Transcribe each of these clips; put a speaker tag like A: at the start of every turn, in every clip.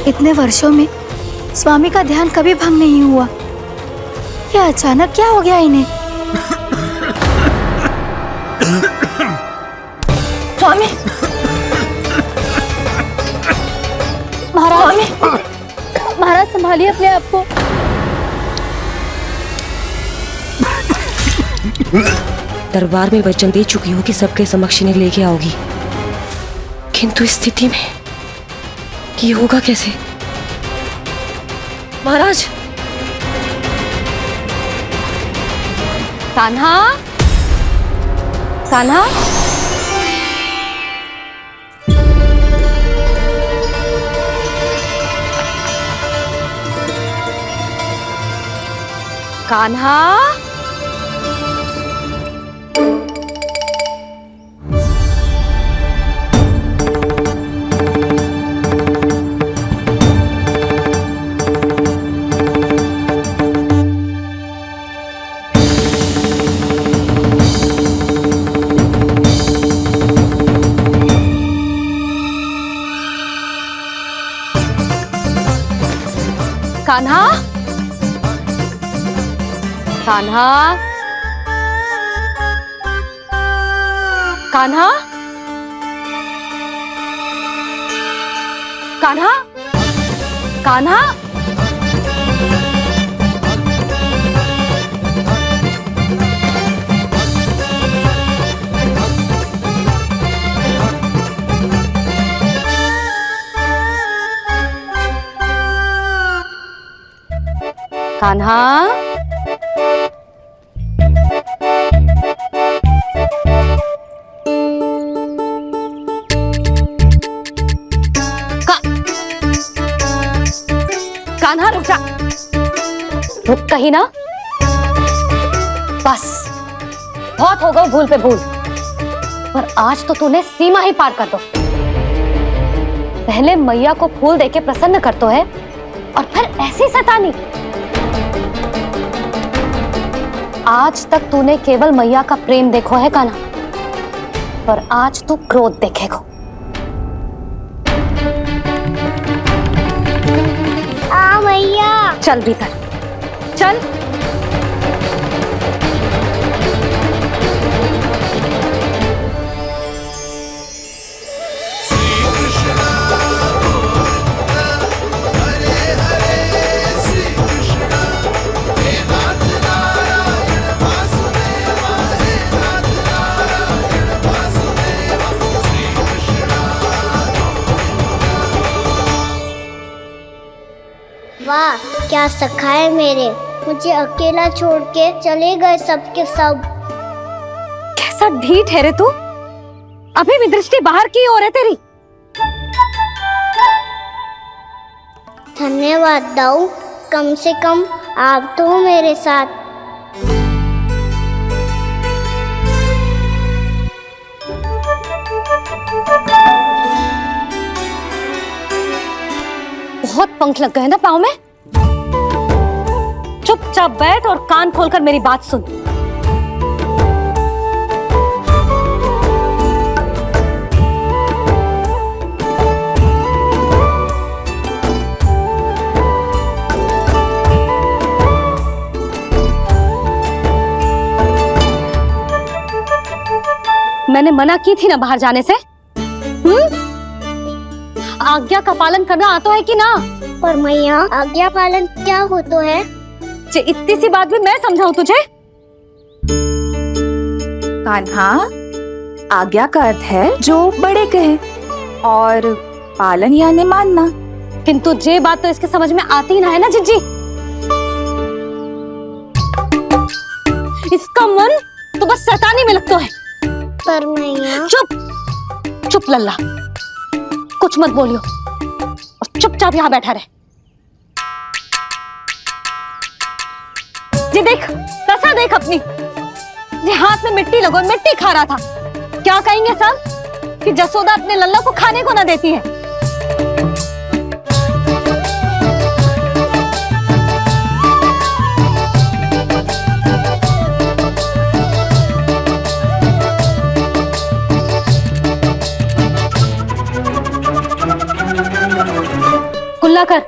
A: इतने वर्षों में स्वामी का ध्यान कभी भंग नहीं हुआ। ये अचानक क्या हो गया इन्हें? स्वामी, महाराज, महाराज संभालिए अपने आप को।
B: दरबार में वचन दे चुकी हूँ कि सबके समक्ष इन्हें लेके आओगी, किंतु इस स्थिति में ये होगा कैसे? महाराज!
C: कान्हा, कान्हा, कान्हा, कान्हा, कान्हा, कान्हा, कान्हा, कान्हा, कान्हा, कान्हा रुक जा। रुक कहीं ना। बस बहुत हो गया भूल पे भूल, पर आज तो तूने सीमा ही पार कर दो। पहले मैया को फूल देके प्रसन्न कर तो है, और फिर ऐसी सतानी। आज तक तूने केवल मैया का प्रेम देखो है कान्हा, पर आज तू क्रोध देखेगा। मैया चल भीतर चल।
D: वाह क्या सखा है मेरे, मुझे अकेला छोड़ के चले गए सबके सब।
C: कैसा ढीठ है रे तू, अभी भी दृष्टि बाहर की ओर है तेरी।
D: धन्यवाद दाऊ, कम से कम आप तो हो मेरे साथ।
C: बहुत पंख लग गए ना पाँव में। चुपचाप बैठ और कान खोलकर मेरी बात सुन। मैंने मना की थी ना बाहर जाने से। आज्ञा का पालन करना आता है कि ना?
D: पर मैया आज्ञा पालन क्या हो तो है?
C: इतनी सी बात भी मैं समझाऊं तुझे?
A: कान्हा, आज्ञा का अर्थ है जो बड़े कहे, और पालन यानी मानना।
C: किंतु ये बात तो इसके समझ में आती ना है ना जिज्जी। इसका मन तो बस शैतानी में लगता है।
D: पर मैया
C: चुप चुप लल्ला, कुछ मत बोलियो और चुपचाप यहाँ बैठा रहे। जी देख, दशा देख अपनी। जी हाथ में मिट्टी लगो, मिट्टी खा रहा था। क्या कहेंगे सब कि जसोदा अपने लल्ला को खाने को ना देती है। हमला कर।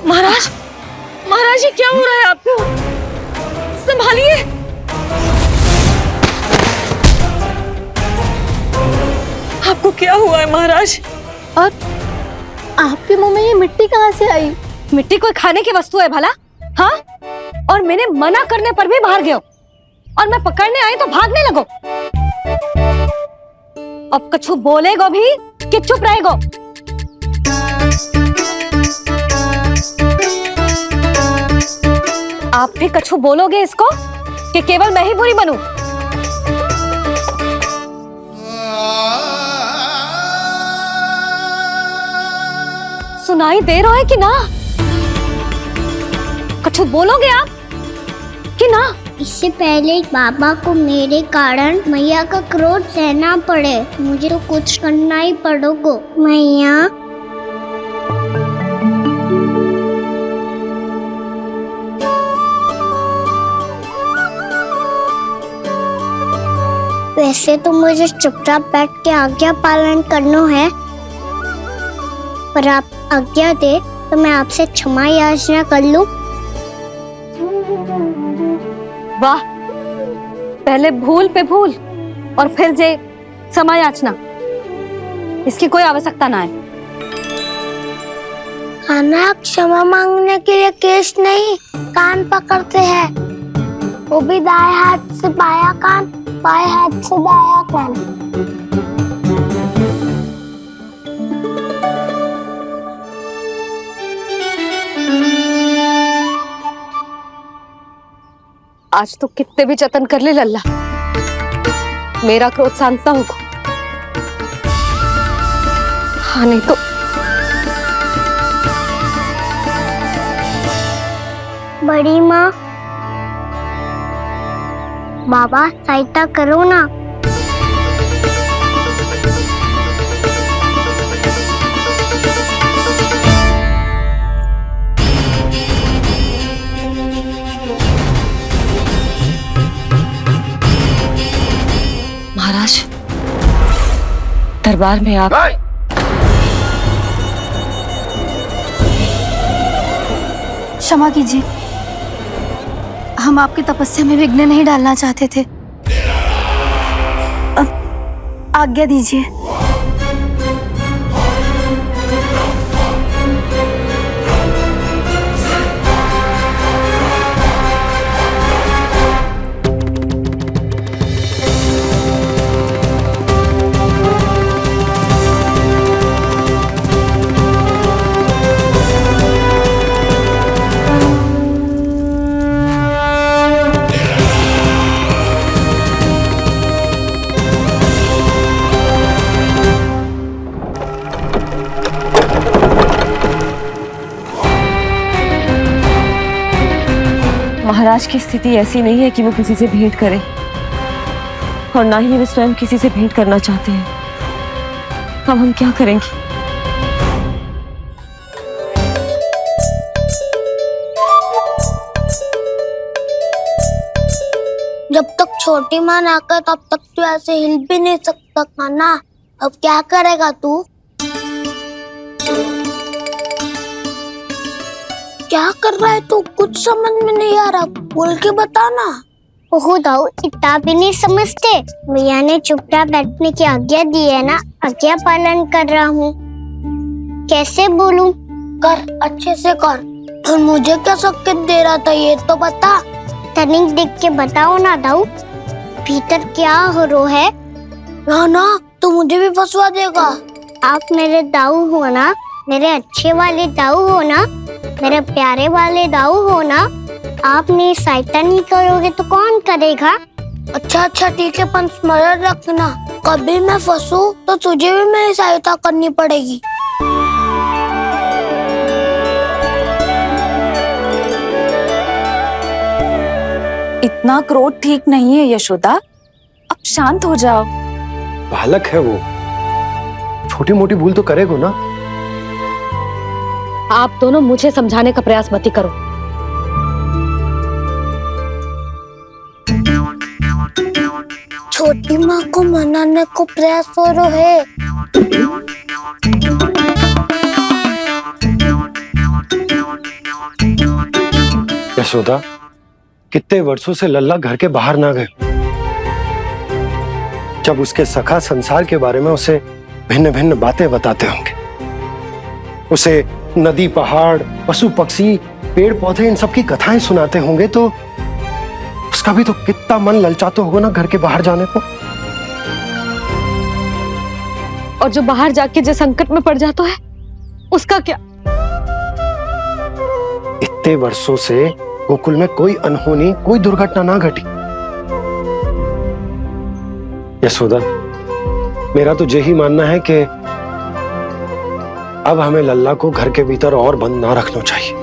B: महाराज, महाराज ये क्या हो रहा है आपको? संभालिए। आपको क्या हुआ है महाराज?
C: और आपके मुंह में ये मिट्टी कहाँ से आई? मिट्टी कोई खाने की वस्तु है भला? हाँ, और मैंने मना करने पर भी बाहर गए हो, और मैं पकड़ने आई तो भागने लगो। अब कछु बोलेगो भी कि चुप रहेगो? आप भी कछु बोलोगे इसको कि केवल मैं ही बुरी बनूं? सुनाई दे रहा है कि ना? कछु बोलोगे आप कि ना?
D: इससे पहले बाबा को मेरे कारण मैया का क्रोध सहना पड़े, मुझे तो कुछ करना ही पड़ेगा। मैया, वैसे तो मुझे चुपचाप बैठ के आज्ञा पालन करना है, पर आप आज्ञा दे तो मैं आपसे क्षमा याचना कर लूं।
C: वाह, पहले भूल पे भूल और फिर जे क्षमा याचना, इसकी कोई आवश्यकता ना है।
D: खाना क्षमा मांगने के लिए केश नहीं, कान पकड़ते हैं, वो भी दाएं हाथ से बायां कान, बाएं हाथ से दायां कान।
C: आज तो कितने भी जतन कर ले लल्ला, मेरा क्रोध शांत ना होगा। हाँ नहीं तो
D: बड़ी माँ, बाबा सहायता करो ना।
B: महाराज, दरबार में आप
E: क्षमा कीजिए, हम आपकी तपस्या में विघ्न नहीं डालना चाहते थे। अब आज्ञा दीजिए।
B: महाराज की स्थिति ऐसी नहीं है कि वो किसी से भेंट करें, और ना ही वे स्वयं किसी से भेंट करना चाहते हैं। अब हम क्या करेंगे?
D: जब तक छोटी माँ ना कर तब तक तू ऐसे हिल भी नहीं सकता था ना। अब क्या करेगा तू? क्या कर रहा है तू? कुछ समझ में नहीं आ रहा, बोल के बताना। ओहो दाऊ, इतना भी नहीं समझते। भैया ने चुपचाप बैठने की आज्ञा दी है ना, आज्ञा पालन कर रहा हूँ। कैसे बोलूं? कर, अच्छे से कर। और मुझे क्या संकेत दे रहा था ये तो बता। तनिक देख के बताओ ना दाऊ, भीतर क्या हो रहा है? ना तू मुझे भी फंसवा देगा। आप मेरे दाऊ हो ना, मेरे अच्छे वाले दाऊ हो ना, मेरे प्यारे वाले दाऊ हो ना। आप मेरी सहायता नहीं करोगे तो कौन करेगा? अच्छा ठीक है, पर स्मरण रखना, कभी मैं फंसूं तो तुझे भी मेरी सहायता करनी पड़ेगी।
A: इतना क्रोध ठीक नहीं है यशोदा, अब शांत हो जाओ।
F: बालक है वो, छोटी मोटी भूल तो करेगो ना।
C: आप दोनों मुझे समझाने का प्रयास मत ही करो।
D: छोटी माँ को मनाने को प्रयास हो रहा है।
F: यशोदा, कितने वर्षों से लल्ला घर के बाहर ना गए। जब उसके सखा संसार के बारे में उसे भिन्न भिन्न बातें बताते होंगे, उसे नदी, पहाड़, पशु पक्षी, पेड़ पौधे, इन सब की कथाएं सुनाते होंगे, तो उसका भी तो कितना मन ललचाता होगा ना घर के बाहर जाने को।
C: और जो बाहर जाके जो संकट में पड़ जाता है, उसका क्या?
F: इतने वर्षों से गोकुल में कोई अनहोनी, कोई दुर्घटना ना घटी। यशोदा, मेरा तो यही मानना है कि अब हमें लल्ला को घर के भीतर और बंद ना रखना चाहिए।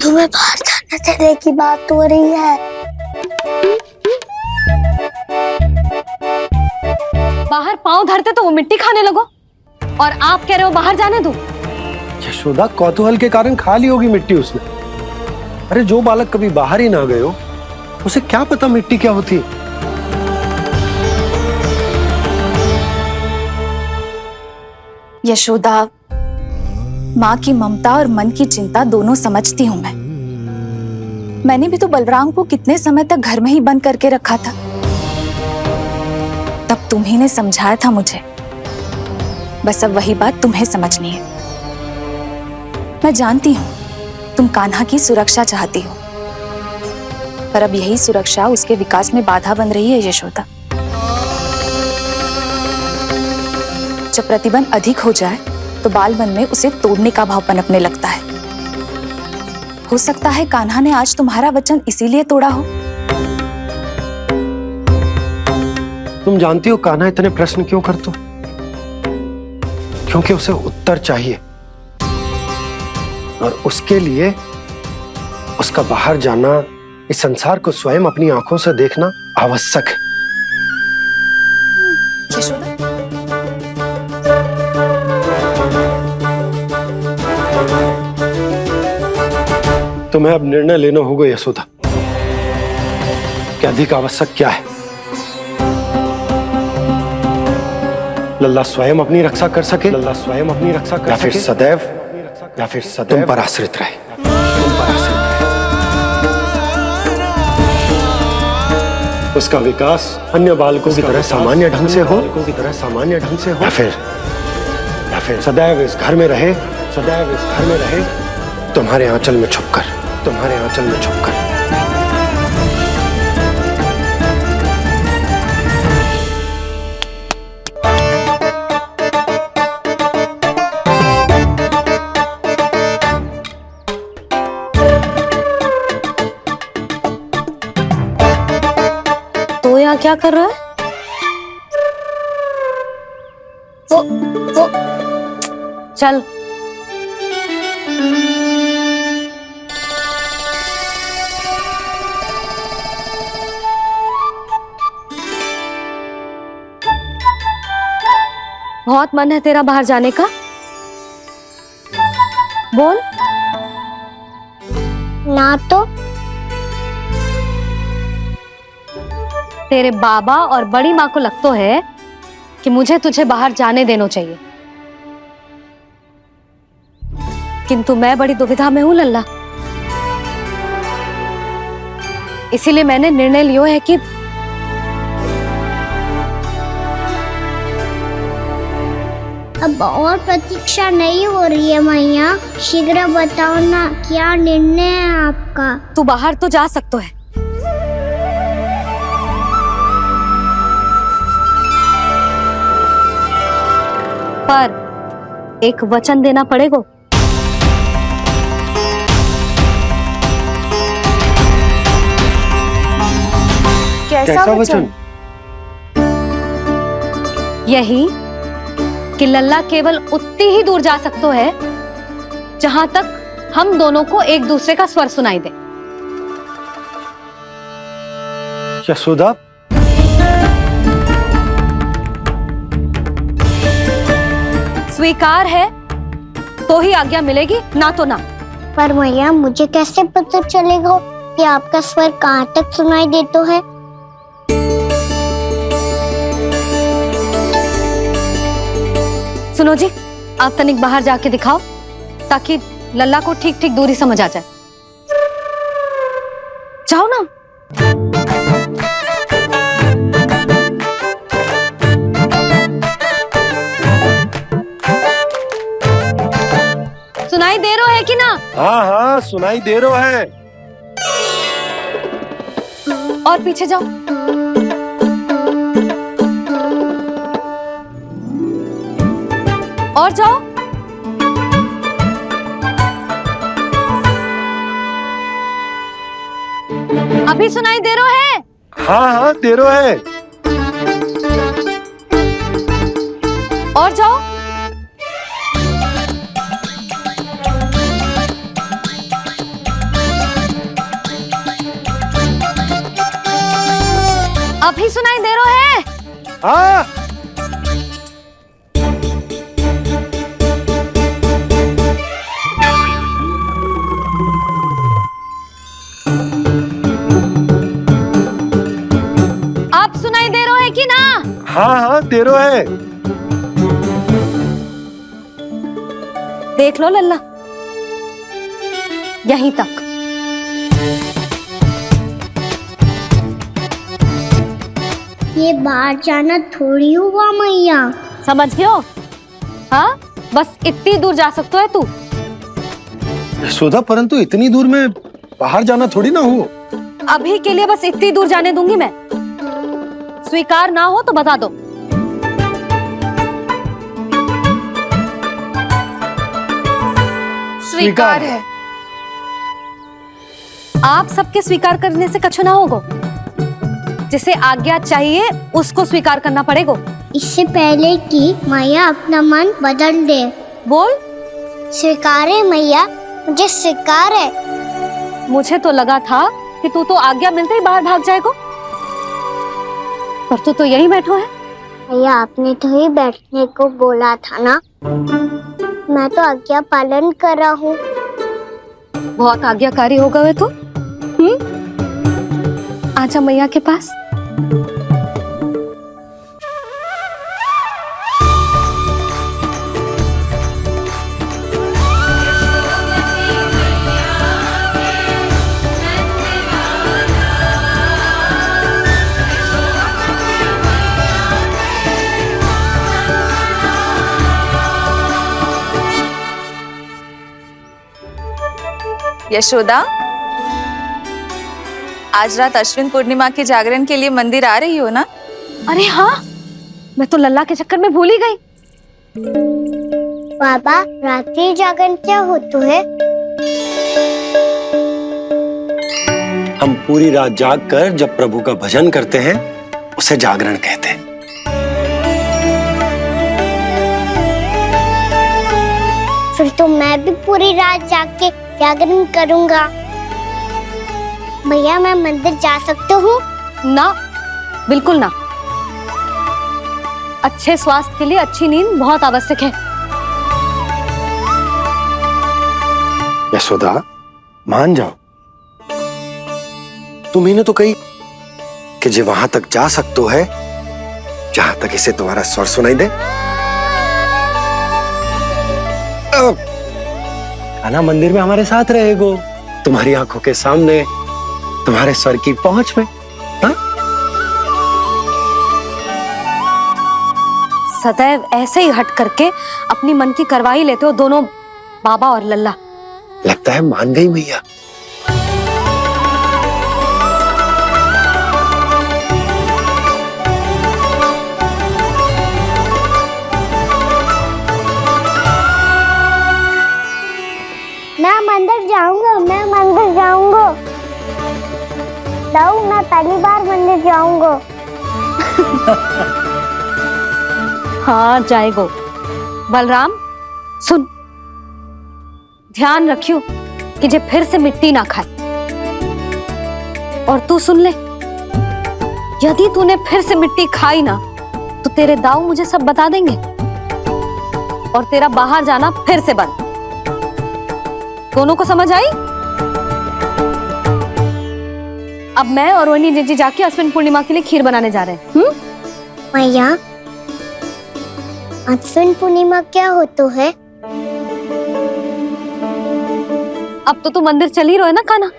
D: तुम्हें बाहर जाने देने की बात हो रही है।
C: बाहर पांव धरते तो वो मिट्टी खाने लगो, और आप कह रहे हो बाहर जाने दो।
F: यशोदा, कौतूहल के कारण खा ली होगी मिट्टी उसने। अरे जो बालक कभी बाहर ही ना गए हो, उसे क्या पता मिट्टी क्या होती है।
A: यशोदा, माँ की ममता और मन की चिंता दोनों समझती हूँ मैं। मैंने भी तो बलराम को कितने समय तक घर में ही बंद करके रखा था। तब तुम्ही ने समझाया था मुझे। बस अब वही बात तुम्हें समझनी है। मैं जानती हूँ तुम कान्हा की सुरक्षा चाहती हो, पर अब यही सुरक्षा उसके विकास में बाधा बन रही है यशोदा। जब प्रतिबंध अधिक हो जाए तो बाल मन में उसे तोड़ने का भाव पनपने लगता है। हो सकता है कान्हा ने आज तुम्हारा वचन इसीलिए तोड़ा हो।
F: तुम जानती हो कान्हा इतने प्रश्न क्यों करता? क्योंकि उसे उत्तर चाहिए, और उसके लिए उसका बाहर जाना, इस संसार को स्वयं अपनी आंखों से देखना आवश्यक है।
A: यशोदा,
F: तुम्हें अब निर्णय लेना होगा यशोदा कि अधिक आवश्यक क्या है। लल्ला स्वयं अपनी रक्षा कर सके, लल्ला स्वयं अपनी रक्षा कर सके, या फिर सदैव तुम पर आश्रित रहे, तुम पर आश्रित रहे। उसका विकास अन्य बालकों की तरह सामान्य ढंग से हो, या फिर सदैव इस घर में रहे, सदैव इस घर में रहे, तुम्हारे आंचल में छुपकर, तुम्हारे आंचल में छुपकर।
C: तो यहाँ क्या कर रहा है?
D: वो
C: चल। बहुत मन है तेरा बाहर जाने का? बोल।
D: ना तो
C: तेरे बाबा और बड़ी माँ को लगता है कि मुझे तुझे बाहर जाने देना चाहिए, किंतु मैं बड़ी दुविधा में हूं लल्ला। इसीलिए मैंने निर्णय लिया है कि
D: अब और प्रतीक्षा नहीं हो रही है मैया। शीघ्र बताओ ना, क्या निर्णय है आपका?
C: तू बाहर तो जा सकता है, पर एक वचन देना पड़ेगा।
A: कैसा वचन?
C: यही कि लल्ला केवल उतनी ही दूर जा सकता है जहां तक हम दोनों को एक दूसरे का स्वर सुनाई दे।
F: यशोदा,
C: स्वीकार है तो ही आज्ञा मिलेगी, ना तो ना।
D: पर मैया मुझे कैसे पता चलेगा कि आपका स्वर कहाँ तक सुनाई देता है?
C: सुनो जी, आप तनिक बाहर जाके दिखाओ ताकि लल्ला को ठीक ठीक दूरी समझ आ जाए। जाओ ना। सुनाई दे रहा है कि ना?
F: हाँ हाँ सुनाई दे रहा है।
C: और पीछे जाओ। और जाओ। अभी सुनाई दे रहा है?
F: हाँ हाँ दे रहा है।
C: और जाओ। अभी सुनाई दे रहा है?
F: हाँ
C: आप सुनाई दे रहा है कि ना?
F: हाँ हाँ दे रहा है।
C: देख लो लल्ला, यहीं तक।
D: ये बाहर जाना थोड़ी हुआ मैया।
C: समझ गयो? हाँ, बस इतनी दूर जा सकता है तू।
F: यशोदा परंतु इतनी दूर में बाहर जाना थोड़ी ना हो।
C: अभी के लिए बस इतनी दूर जाने दूंगी मैं। स्वीकार ना हो तो बता दो।
A: स्वीकार है।
C: आप सबके स्वीकार करने से कछु ना होगो। जिसे आज्ञा चाहिए उसको स्वीकार करना पड़ेगा।
D: इससे पहले कि मैया अपना मन बदल दे।
C: बोल।
D: स्वीकार है मैया, मुझे स्वीकार है।
C: मुझे तो लगा था कि तू तो आज्ञा मिलते ही बाहर भाग जाएगा, पर तू तो यहीं बैठो है।
D: भैया आपने तो ही बैठने को बोला था ना, मैं तो आज्ञा पालन कर रहा हूँ।
C: बहुत आज्ञाकारी हो गए तू। आजा मैया के पास।
A: यशोदा, आज रात अश्विन पूर्णिमा के जागरण के लिए मंदिर आ रही हो ना?
C: अरे हाँ, मैं तो लल्ला के चक्कर में भूल ही गई।
D: बाबा रात्रि जागरण क्या होता है?
F: हम पूरी रात जाग कर जब प्रभु का भजन करते हैं उसे जागरण कहते हैं।
D: फिर तो मैं भी पूरी रात जाग के जागरण करूंगा। भैया मैं मंदिर जा सकती हूँ?
C: ना, बिल्कुल ना। अच्छे स्वास्थ्य के लिए अच्छी नींद बहुत आवश्यक है।
F: यशोदा मान जाओ, तुम्ही ने तो कही कि जे वहां तक जा सकते है जहां तक इसे तुम्हारा स्वर सुनाई दे। खाना मंदिर में हमारे साथ रहेगो, तुम्हारी आंखों के सामने, तुम्हारे स्वर की पहुंच में। हा?
C: सदैव ऐसे ही हट करके अपनी मन की करवाई लेते हो दोनों बाबा और लल्ला।
F: लगता है मान गई मैया।
D: मैं मंदिर जाऊंगा, मैं मंदिर जाऊंगा। दाऊ मैं पहली बार मंदिर जाऊंगा।
C: हाँ जाएगो। बलराम सुन, ध्यान रखियो कि जे फिर से मिट्टी ना खाए। और तू सुन ले, यदि तूने फिर से मिट्टी खाई ना तो तेरे दाऊ मुझे सब बता देंगे। और तेरा बाहर जाना फिर से बंद। दोनों को समझ आई? अब मैं और रोहिणी जीजी जाके अश्विन पूर्णिमा के लिए खीर बनाने जा रहे हैं।
D: मैया, अश्विन पूर्णिमा क्या होता है?
C: अब तो तू मंदिर चल ही रहो है ना खाना।